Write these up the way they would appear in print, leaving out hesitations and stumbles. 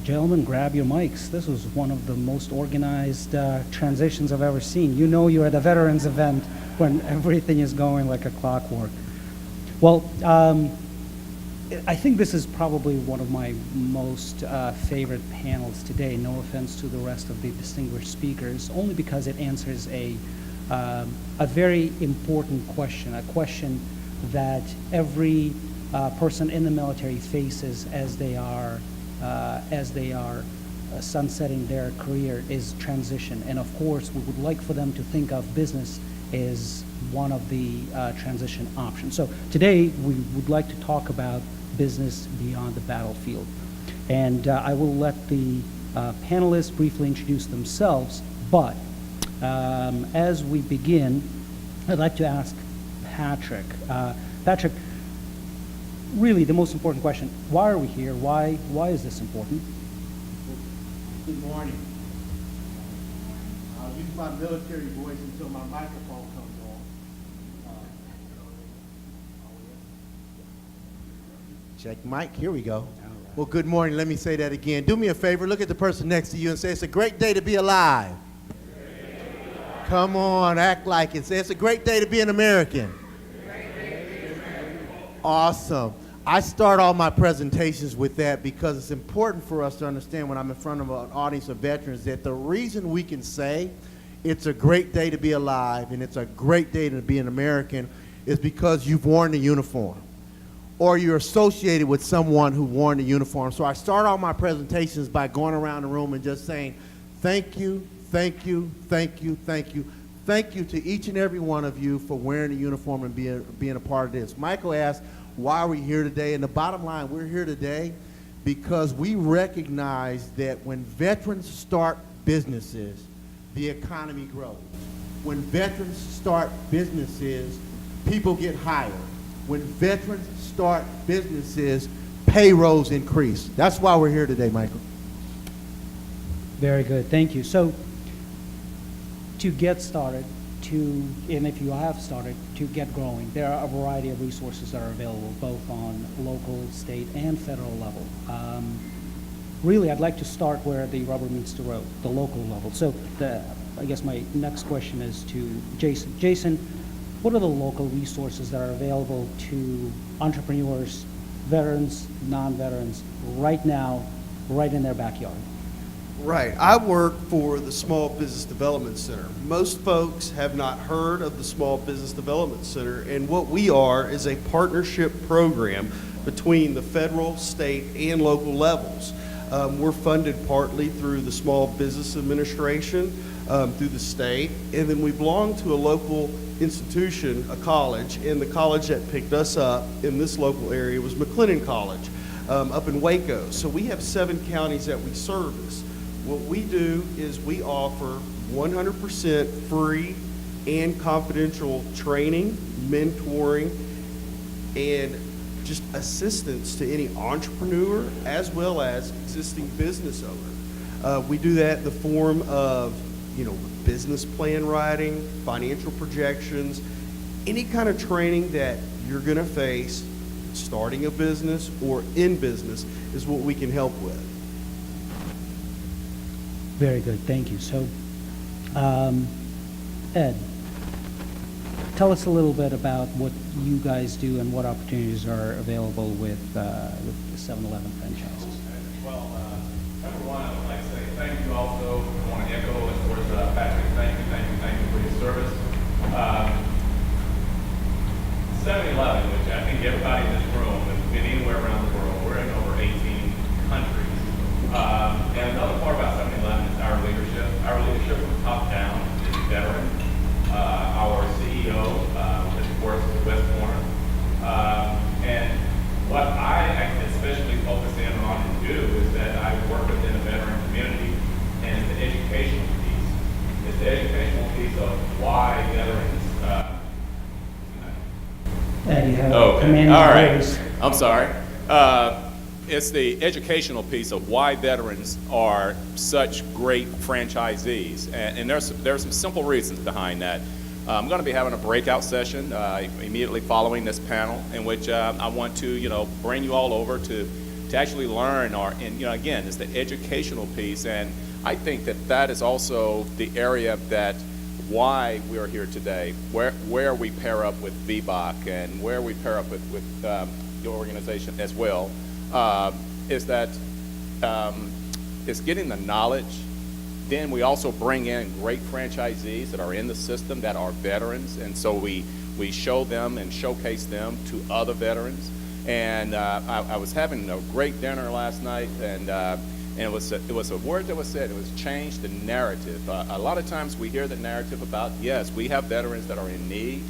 Gentlemen, grab your mics. This was one of the most organized transitions I've ever seen. You know you're at a veterans event when everything is going like a clockwork. Well, I think this is probably one of my most favorite panels today. No offense to the rest of the distinguished speakers, only because it answers a very important question, a question that every person in the military faces as they are sunsetting their career is transition. And of course, we would like for them to think of business as one of the transition options. So today, we would like to talk about business beyond the battlefield. And I will let the panelists briefly introduce themselves, but as we begin, I'd like to ask Patrick. Patrick, really the most important question, why are we here? Why is this important? Good morning. I'll use my military voice until my microphone comes on. Check mic, here we go. Well, good morning. Let me say that again. Do me a favor, look at the person next to you and say, it's a great day to be alive. Come on, act like it. Say, it's a great day to be an American. Awesome. I start all my presentations with that because it's important for us to understand when I'm in front of an audience of veterans that the reason we can say it's a great day to be alive and it's a great day to be an American is because you've worn the uniform or you're associated with someone who wore the uniform. So I start all my presentations by going around the room and just saying, thank you, thank you, thank you, thank you. Thank you to each and every one of you for wearing the uniform and being a part of this. Michael asked, why are we here today? And the bottom line, we're here today because we recognize that when veterans start businesses, the economy grows. When veterans start businesses, people get hired. When veterans start businesses, payrolls increase. That's why we're here today, Michael. Very good, thank you. So, to get started, and if you have started, to get growing, there are a variety of resources that are available both on local, state, and federal level. Really, I'd like to start where the rubber meets the road, the local level. So I guess my next question is to Jason. Jason, what are the local resources that are available to entrepreneurs, veterans, non-veterans, right now, right in their backyard? Right. I work for the Small Business Development Center. Most folks have not heard of the Small Business Development Center, and what we are is a partnership program between the federal, state, and local levels. We're funded partly through the Small Business Administration, through the state, and then we belong to a local institution, a college, and the college that picked us up in this local area was McLennan College up in Waco. So we have 7 counties that we service. What we do is we offer 100% free and confidential training, mentoring, and just assistance to any entrepreneur as well as existing business owner. We do that in the form of, business plan writing, financial projections, any kind of training that you're going to face starting a business or in business is what we can help with. Very good, thank you. So, Ed, tell us a little bit about what you guys do and what opportunities are available with the 7-Eleven franchises. Well, number one, I would like to say thank you also. I want to echo, of course, Patrick, thank you for your service. 7-Eleven, which I think everybody in this room has been anywhere around the world. We're in over 18 countries. And another part about 7-Eleven is our leadership. Our leadership from top down is veteran. Our CEO is, of course, West Warren. And what I especially focus in on and do is that I work within a veteran community, and it's the educational piece. It's the educational piece of why veterans. Ed, you have Okay, commanding all right. voice. I'm sorry. It's the educational piece of why veterans are such great franchisees, and there's some simple reasons behind that. I'm going to be having a breakout session immediately following this panel, in which I want to, bring you all over to to actually learn, and again, it's the educational piece. And I think that is also the area that why we are here today, where we pair up with VBOC and where we pair up with your organization as well, is that it's getting the knowledge. Then we also bring in great franchisees that are in the system that are veterans, and so we show them and showcase them to other veterans. And I was having a great dinner last night, and it was a word that was said. It was change the narrative. A lot of times we hear the narrative about, yes, we have veterans that are in need,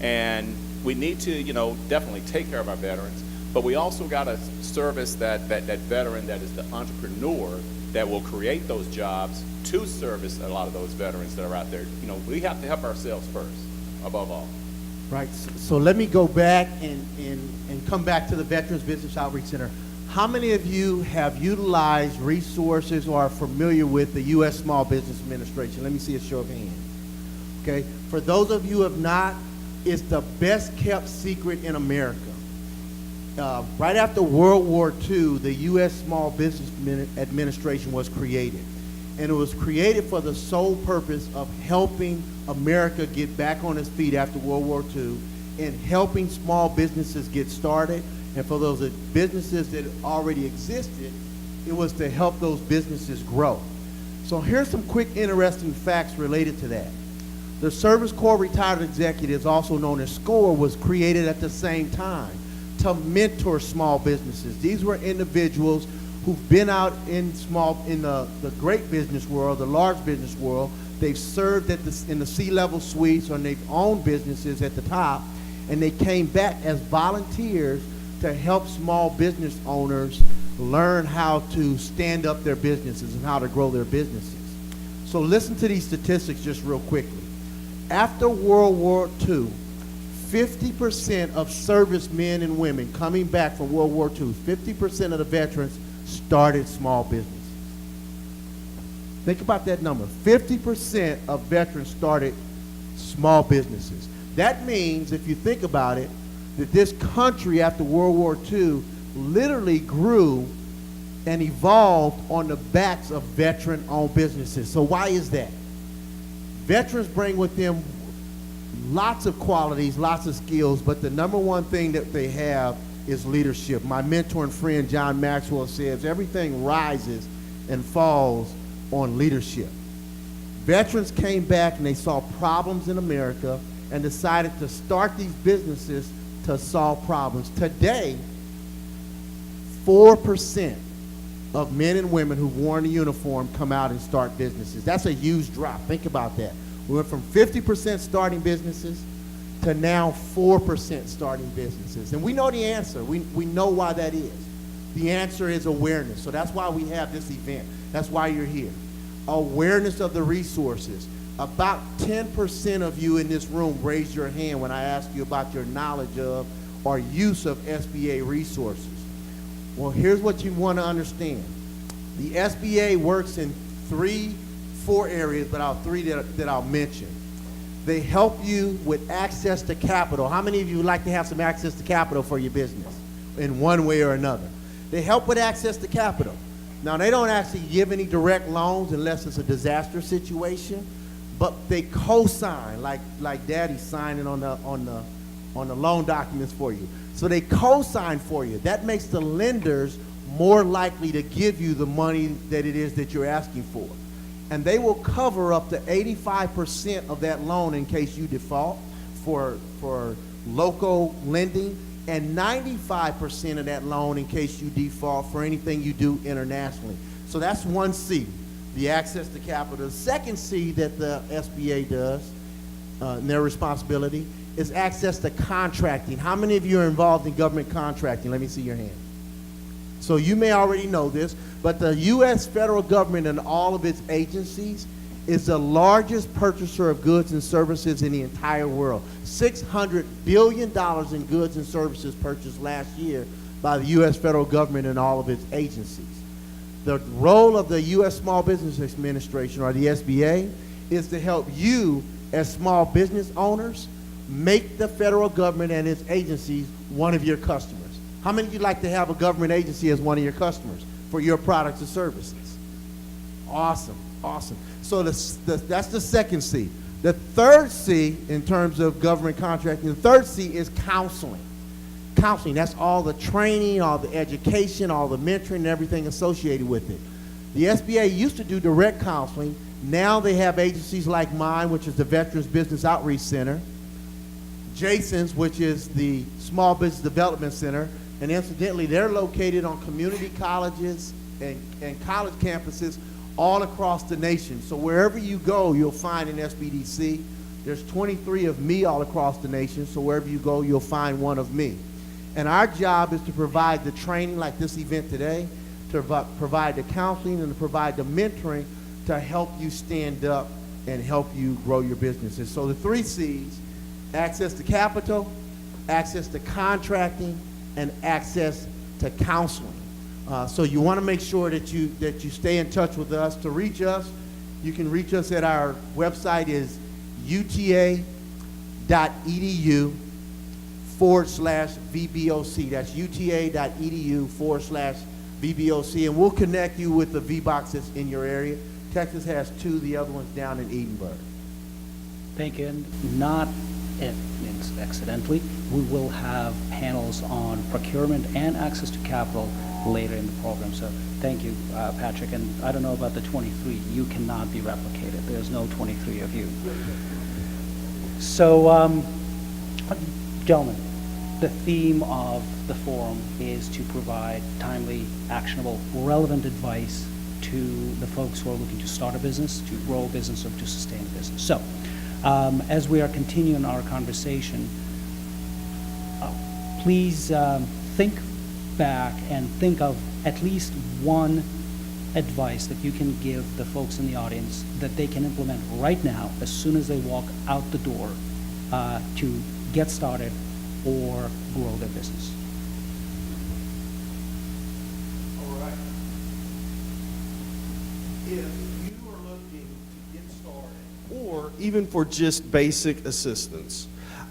and we need to definitely take care of our veterans, but we also got to service that veteran that is the entrepreneur that will create those jobs to service a lot of those veterans that are out there. We have to help ourselves first, above all. Right. So let me go back and come back to the Veterans Business Outreach Center. How many of you have utilized resources or are familiar with the U.S. Small Business Administration? Let me see a show of hands. Okay. For those of you who have not, it's the best kept secret in America. Right after World War II, the U.S. Small Business Administration was created. And it was created for the sole purpose of helping America get back on its feet after World War II and helping small businesses get started. And for those businesses that already existed, it was to help those businesses grow. So here's some quick interesting facts related to that. The Service Corps Retired Executives, also known as SCORE, was created at the same time to mentor small businesses. These were individuals who've been out in the great business world, the large business world. They've served in the C-level suites, or they've owned businesses at the top, and they came back as volunteers to help small business owners learn how to stand up their businesses and how to grow their businesses. So listen to these statistics just real quickly. After World War II, 50% of servicemen and women coming back from World War II, 50% of the veterans started small businesses. Think about that number. 50% of veterans started small businesses. That means, if you think about it, that this country after World War II literally grew and evolved on the backs of veteran-owned businesses. So why is that? Veterans bring with them lots of qualities, lots of skills, but the number one thing that they have is leadership. My mentor and friend John Maxwell says everything rises and falls on leadership. Veterans came back and they saw problems in America and decided to start these businesses to solve problems. Today, 4% of men and women who've worn a uniform come out and start businesses. That's a huge drop. Think about that. We went from 50% starting businesses to now 4% starting businesses. And we know the answer. We know why that is. The answer is awareness. So that's why we have this event. That's why you're here. Awareness of the resources. About 10% of you in this room raised your hand when I asked you about your knowledge of or use of SBA resources. Well, here's what you want to understand. The SBA works in 4 areas, but three that I'll mention. They help you with access to capital. How many of you would like to have some access to capital for your business in one way or another? They help with access to capital. Now, they don't actually give any direct loans unless it's a disaster situation, but they co-sign, like Daddy's signing on the loan documents for you. So they co-sign for you. That makes the lenders more likely to give you the money that it is that you're asking for. And they will cover up to 85% of that loan in case you default for local lending, and 95% of that loan in case you default for anything you do internationally. So that's one C, the access to capital. The second C that the SBA does, in their responsibility, is access to contracting. How many of you are involved in government contracting? Let me see your hand. So you may already know this, but the U.S. federal government and all of its agencies is the largest purchaser of goods and services in the entire world. $600 billion in goods and services purchased last year by the U.S. federal government and all of its agencies. The role of the U.S. Small Business Administration, or the SBA, is to help you as small business owners make the federal government and its agencies one of your customers. How many of you like to have a government agency as one of your customers for your products and services? Awesome, awesome. So that's the second C. The third C in terms of government contracting, the third C is counseling. Counseling, that's all the training, all the education, all the mentoring, and everything associated with it. The SBA used to do direct counseling. Now they have agencies like mine, which is the Veterans Business Outreach Center, Jason's, which is the Small Business Development Center, and incidentally, they're located on community colleges and college campuses all across the nation. So wherever you go, you'll find an SBDC. There's 23 of me all across the nation, so wherever you go, you'll find one of me. And our job is to provide the training like this event today, to provide the counseling and to provide the mentoring to help you stand up and help you grow your businesses. So the 3 C's, access to capital, access to contracting, and access to counseling. So you want to make sure that you stay in touch with us. To reach us, you can reach us at our website is uta.edu/VBOC. That's uta.edu/VBOC, and we'll connect you with the V-Box that's in your area. Texas has 2, the other one's down in Edinburgh. Thank you. And not accidentally, we will have panels on procurement and access to capital later in the program. So thank you, Patrick. And I don't know about the 23. You cannot be replicated. There's no 23 of you. So, gentlemen, the theme of the forum is to provide timely, actionable, relevant advice to the folks who are looking to start a business, to grow a business, or to sustain a business. So, as we are continuing our conversation, please think back and think of at least one advice that you can give the folks in the audience that they can implement right now as soon as they walk out the door to get started or grow their business. All right. If you are looking to get started, or even for just basic assistance,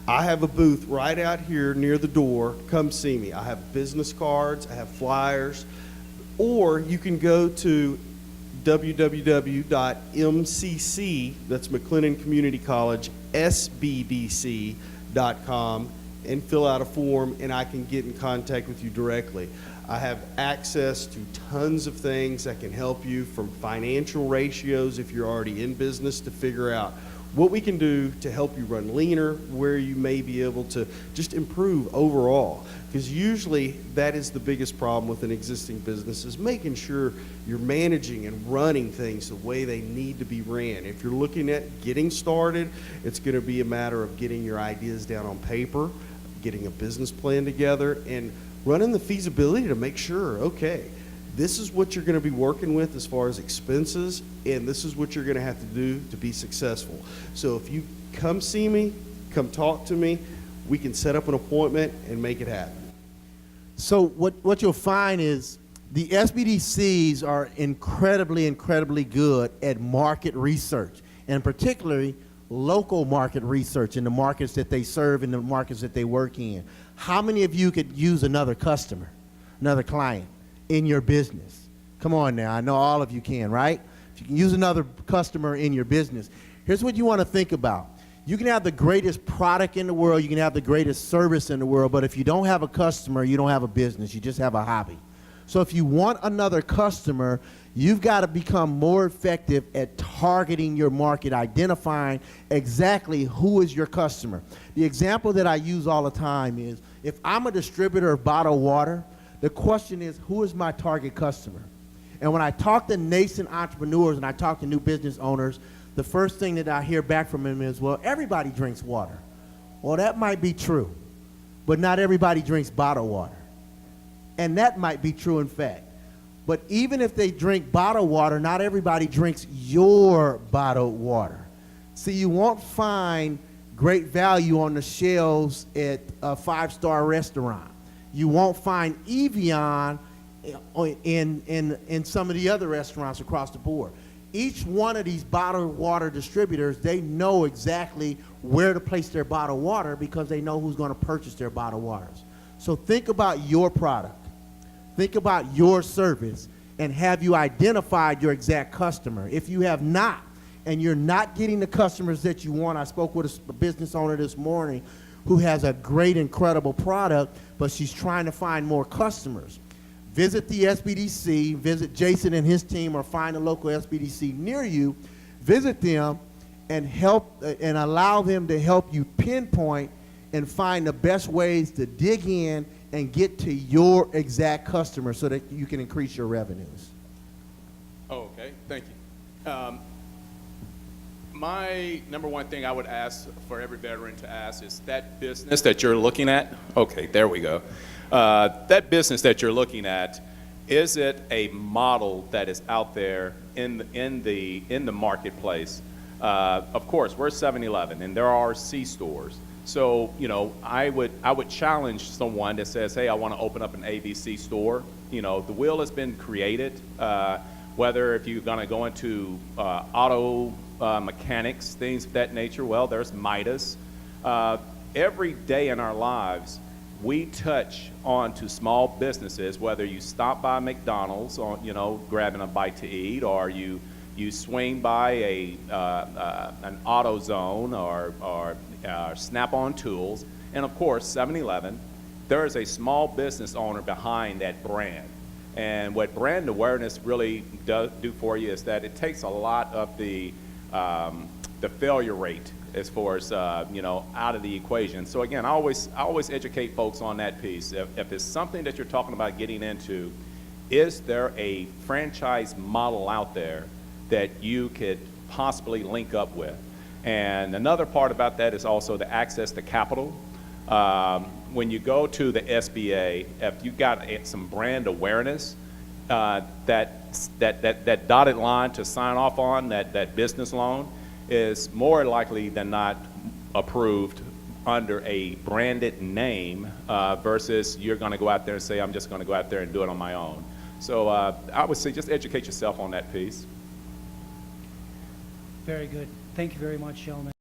I have a booth right out here near the door. Come see me. I have business cards, I have flyers, or you can go to www.mcc, that's McLennan Community College, sbdc.com, and fill out a form, and I can get in contact with you directly. I have access to tons of things that can help you, from financial ratios if you're already in business, to figure out what we can do to help you run leaner, where you may be able to just improve overall. Because usually that is the biggest problem with an existing business, is making sure you're managing and running things the way they need to be ran. If you're looking at getting started, it's going to be a matter of getting your ideas down on paper, getting a business plan together, and running the feasibility to make sure, okay, this is what you're going to be working with as far as expenses, and this is what you're going to have to do to be successful. So if you come see me, come talk to me, we can set up an appointment and make it happen. So what you'll find is the SBDCs are incredibly good at market research, and particularly local market research in the markets that they serve and the markets that they work in. How many of you could use another customer, another client in your business? Come on now, I know all of you can, right? If you can use another customer in your business, here's what you want to think about. You can have the greatest product in the world, you can have the greatest service in the world, but if you don't have a customer, you don't have a business, you just have a hobby. So if you want another customer, you've got to become more effective at targeting your market, identifying exactly who is your customer. The example that I use all the time is, if I'm a distributor of bottled water, the question is, who is my target customer? And when I talk to nascent entrepreneurs and I talk to new business owners, the first thing that I hear back from them is, well, everybody drinks water. Well, that might be true, but not everybody drinks bottled water. And that might be true in fact. But even if they drink bottled water, not everybody drinks your bottled water. See, you won't find great value on the shelves at a five-star restaurant. You won't find Evian in some of the other restaurants across the board. Each one of these bottled water distributors, they know exactly where to place their bottled water because they know who's going to purchase their bottled waters. So think about your product. Think about your service, and have you identified your exact customer? If you have not, and you're not getting the customers that you want, I spoke with a business owner this morning who has a great, incredible product, but she's trying to find more customers. Visit the SBDC, visit Jason and his team, or find a local SBDC near you, visit them, and allow them to help you pinpoint and find the best ways to dig in and get to your exact customer so that you can increase your revenues. Oh, okay, thank you. My number one thing I would ask for every veteran to ask is that business that you're looking at, okay, there we go. That business that you're looking at, is it a model that is out there in the marketplace? Of course, we're 7-Eleven, and there are C stores. So, you know, I would challenge someone that says, hey, I want to open up an ABC store. You know, the wheel has been created. Whether if you're going to go into auto mechanics, things of that nature, well, there's Midas. Every day in our lives, we touch onto small businesses, whether you stop by McDonald's, or, you know, grabbing a bite to eat, or you swing by an AutoZone or Snap-on Tools, and of course 7-Eleven. There is a small business owner behind that brand, and what brand awareness really does do for you is that it takes a lot of the failure rate as far as you know, out of the equation. So again, I always educate folks on that piece. If it's something that you're talking about getting into, is there a franchise model out there that you could possibly link up with? And another part about that is also the access to capital. When you go to the SBA, if you've got some brand awareness, that dotted line to sign off on, that business loan, is more likely than not approved under a branded name versus you're going to go out there and say, I'm just going to go out there and do it on my own. So I would say just educate yourself on that piece. Very good. Thank you very much, gentlemen.